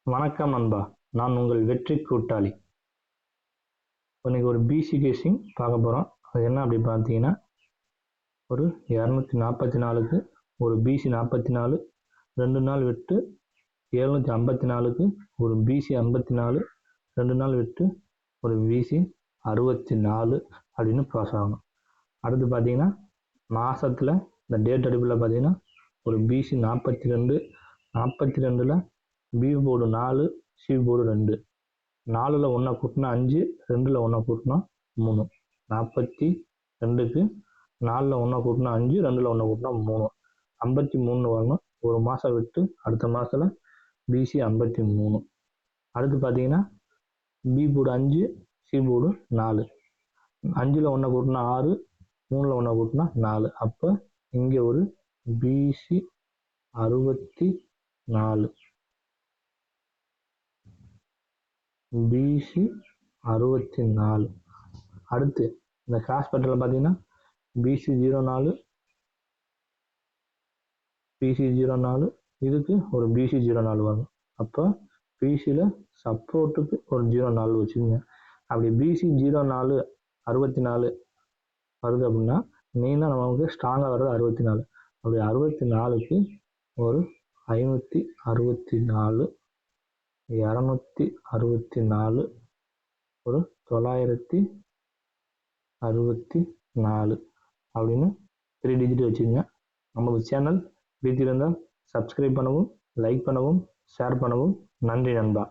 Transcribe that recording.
வணக்கம் நண்பா. நான் உங்கள் வெற்றி கூட்டாளி. இன்னைக்கு ஒரு பிசி கேசிங் பார்க்க போகிறோம். அது என்ன அப்படி பார்த்தீங்கன்னா, ஒரு 244க்கு ஒரு பிசி 44, 2 நாள் விட்டு 754க்கு ஒரு பிசி 54, 2 நாள் விட்டு ஒரு பிசி 64 அப்படின்னு பாஸ் ஆகணும். அடுத்து பார்த்தீங்கன்னா, மாதத்தில் இந்த டேட் அடிப்பில் பார்த்தீங்கன்னா, ஒரு பிசி 42, 42ல் பி போர்டு 4, சி போர்டு 2, 4ல் 1 கூட்டினா 5, 2ல் 1 கூட்டினா 3, 42க்கு 4ல் 1 கூட்டினா 5, 2ல் 1 கூட்டினா 3, 53 வரணும். ஒரு மாதம் விட்டு அடுத்த மாதத்தில் பிசி 53. அடுத்து பார்த்தீங்கன்னா, பி போர்டு 5, சி போர்டு 4, 5ல் 1 கூட்டினா 6, 3ல் 1 கூட்டினா 4. அப்போ இங்கே ஒரு பிசி 64, பிசி 64. அடுத்து இந்த கிராஸ் பட்டியலில் பார்த்தீங்கன்னா, பிசி 04, பிசி 04, இதுக்கு ஒரு பிசி 04 வரும். அப்போ பிசியில் சப்போர்ட்டுக்கு ஒரு 04 வச்சுக்கோங்க. அப்படி பிசி 04 64 வருது அப்படின்னா, மெயினாக நமக்கு ஸ்ட்ராங்காக வர்றது 64. அப்படி 64க்கு ஒரு 564, 264, ஒரு 964 அப்படின்னு 3 டிஜிட் வச்சுக்கோங்க. நம்ம சேனல் பிடித்திருந்தால் சப்ஸ்கிரைப் பண்ணவும், லைக் பண்ணவும், ஷேர் பண்ணவும். நன்றி நண்பா.